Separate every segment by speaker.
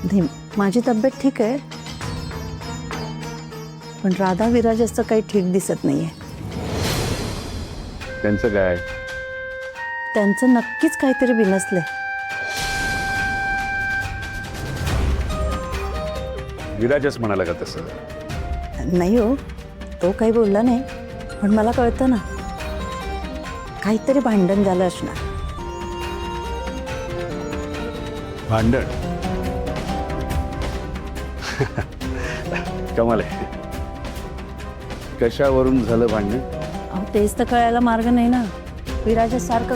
Speaker 1: नाही, माझी तब्येत ठीक आहे, पण राधा विराजाचं काही ठीक दिसत नाहीये.
Speaker 2: त्यांचं काय?
Speaker 1: त्यांचं नक्कीच काहीतरी बिनसलंय.
Speaker 2: विराजच म्हणाला का तसं?
Speaker 1: नाही हो, तो काही बोलला नाही, पण मला कळतं ना, काहीतरी भांडण झालं असणार.
Speaker 2: भांडण? कमाल आहे. कशावरून झालं भांडण?
Speaker 1: अहो, तेच तर कळायला मार्ग नाही ना. विराज सारखं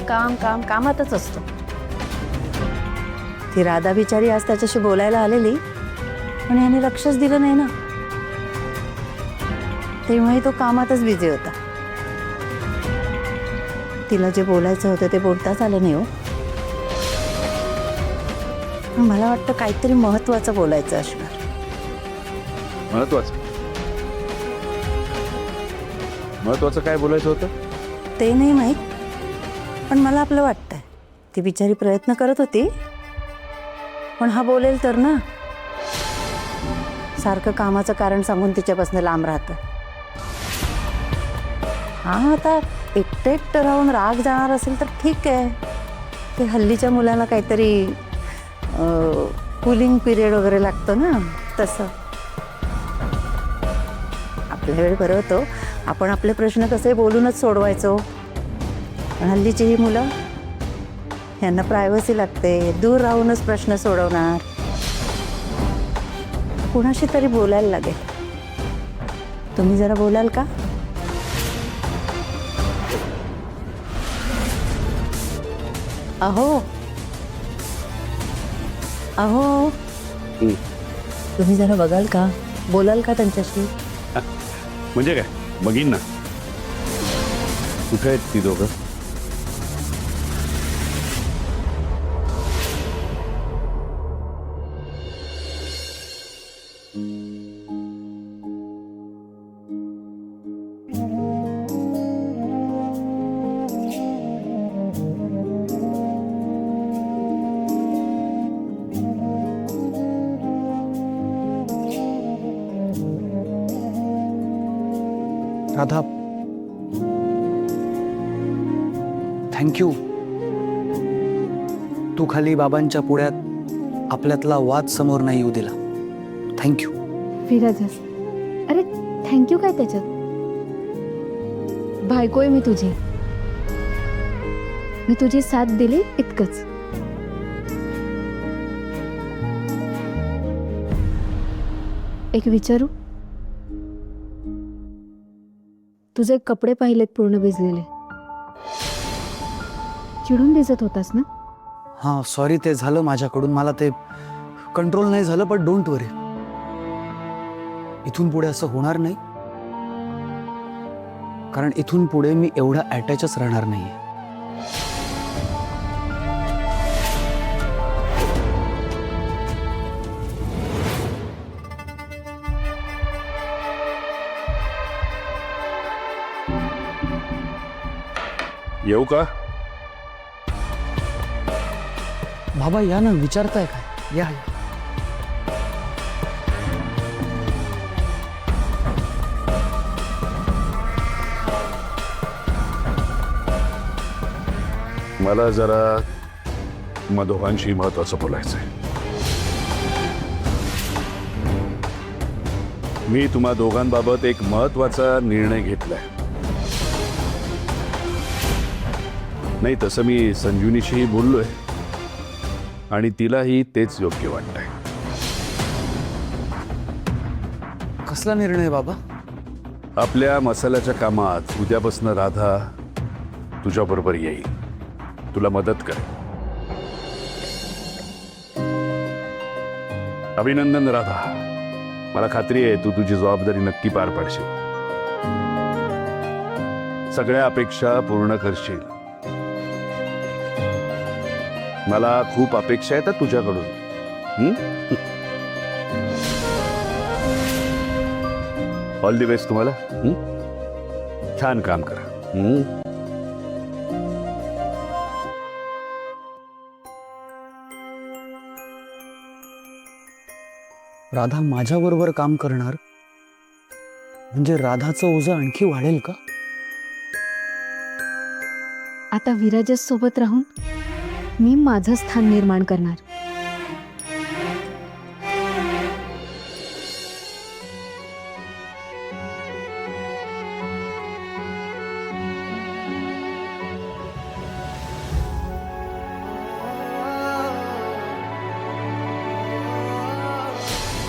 Speaker 1: कामातच असतो. ती राधा बिचारी आज त्याच्याशी बोलायला आलेली, पण याने लक्षच दिलं नाही ना. तेव्हाही तो कामातच बिझी होता. तिला जे बोलायचं होतं ते बोलताच आलं नाही हो. मला वाटतं काहीतरी महत्वाचं बोलायचं असणार.
Speaker 2: महत्वाचं काय बोलायचं होतं?
Speaker 1: ते नाही माहीत, पण मला आपलं वाटतंय ती बिचारी प्रयत्न करत होती, पण हा बोलेल तर ना. सारखं कामाचं कारण सांगून तिच्यापासून लांब राहतं. हा आता एकटं राहून राग जाणार असेल तर ठीक आहे. ते हल्लीच्या मुलांना काहीतरी कूलिंग पिरियड वगैरे लागतो ना, तसं. आपल्या वेळ बरं होतं, आपण आपले प्रश्न कसे बोलूनच सोडवायचो. पण हल्लीची ही मुलं, यांना प्रायव्हसी लागते, दूर राहूनच प्रश्न सोडवणार. कुणाशी तरी बोलायला लागेल. तुम्ही जरा बोलाल का? अहो अहो, तुम्ही जरा बघाल का, बोलाल का त्यांच्याशी?
Speaker 2: म्हणजे काय? बघीन ना. कुठे आहेत ती दोघं?
Speaker 3: राधा, थँक्यू. तू खाली बाबांच्या पुढ्यात आपल्यातला वाद समोर नाही येऊ दिला. थँक्यू.
Speaker 4: विराजस, अरे थँक्यू काय त्याच्यात? बायको आहे मी तुझी. मी तुझी साथ दिली इतकंच. एक विचारू? तुझे कपडे पाहिलेत पूर्ण भिजलेले. चिडून दिसत होतास ना?
Speaker 3: हां, सॉरी, ते झालं माझ्याकडून. मला ते कंट्रोल नाही झालं, पण डोंट वरी. इथून पुढे असं होणार नाही, कारण इथून पुढे मी एवढा अटॅचच राहणार नाहीये.
Speaker 2: येऊ का?
Speaker 3: बाबा या ना, विचारताय काय? या.
Speaker 2: मला जरा दोघांशी महत्वाचं बोलायचंय. मी तुम्हा दोघांबाबत एक महत्वाचा निर्णय घेतलाय. नाही, तसं मी संजीवनीशी बोललोय आणि तिलाही तेच योग्य वाटतंय.
Speaker 3: कसला निर्णय बाबा?
Speaker 2: आपल्या मसाल्याच्या कामात उद्यापासून राधा तुझ्याबरोबर येईल, तुला मदत कर. अभिनंदन राधा. मला खात्री आहे तू तुझी जबाबदारी नक्की पार पाडशील. सगळ्या अपेक्षा पूर्ण करशील. मला खूप अपेक्षा आहेत तुझ्याकडून. ऑल दी बेस्ट तुम्हाला. छान काम करा.
Speaker 3: राधा माझ्याबरोबर काम करणार म्हणजे राधाचं ओझं आणखी वाढेल का?
Speaker 4: आता विराजस सोबत राहून मी माझं स्थान निर्माण करणार.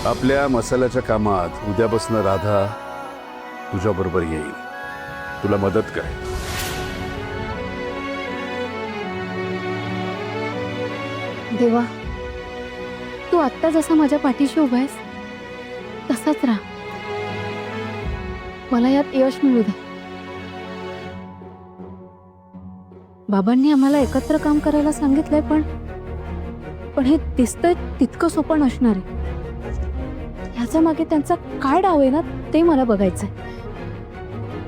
Speaker 2: आपल्या मसाल्याच्या कामात उद्यापासून राधा तुझ्याबरोबर येईल, तुला मदत करेल.
Speaker 4: देवा, तू आत्ता जसा माझ्या पाठीशी उभा आहेस तसाच राहा. मला यात यश मिळू दे. बाबांनी आम्हाला एकत्र काम करायला सांगितलंय, पण हे दिसतंय तितकं सोपं नसणार आहे. ह्याच्या मागे त्यांचा काय डाव आहे ना ते मला बघायचंय.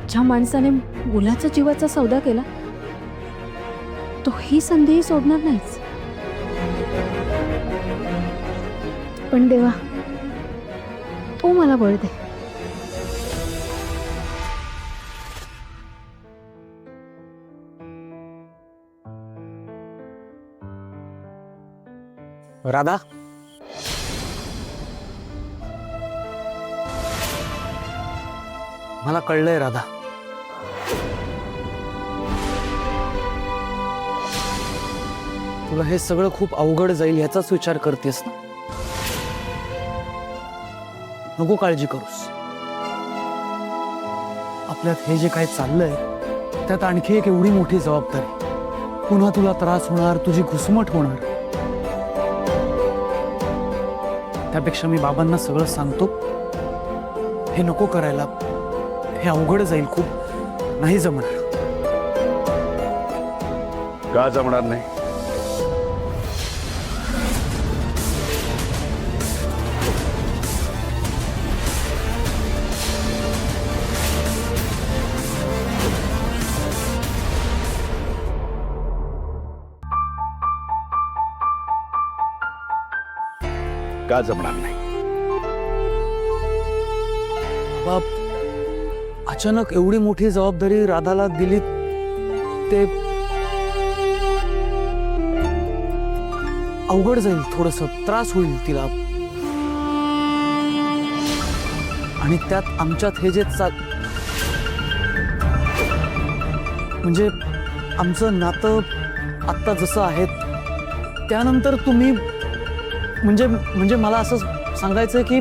Speaker 4: ज्या माणसाने मुलाच्या जीवाचा सौदा केला तो ही संधीही सोडणार नाहीच. पण देवा, तू मला बळ दे.
Speaker 3: राधा, मला कळलंय राधा, तुला हे सगळं खूप अवघड जाईल याचाच विचार करतेस ना. नको काळजी करूस. आपल्यात हे जे काही चाललंय त्यात आणखी एक एवढी मोठी जबाबदारी. पुन्हा तुला त्रास होणार, तुझी घुसमट होणार. त्यापेक्षा मी बाबांना सगळं सांगतो. हे नको करायला, हे अवघड जाईल खूप, नाही जमणार.
Speaker 2: का जमणार नाही? का जमणार नाही?
Speaker 3: बाप, अचानक एवढी मोठी जबाबदारी राधाला दिली ते अवघड जाईल, थोडस त्रास होईल तिला. आणि त्यात आमच्यात हे जे म्हणजे आमचं नातं आत्ता जसं आहे त्यानंतर तुम्ही म्हणजे मला असं सांगायचं की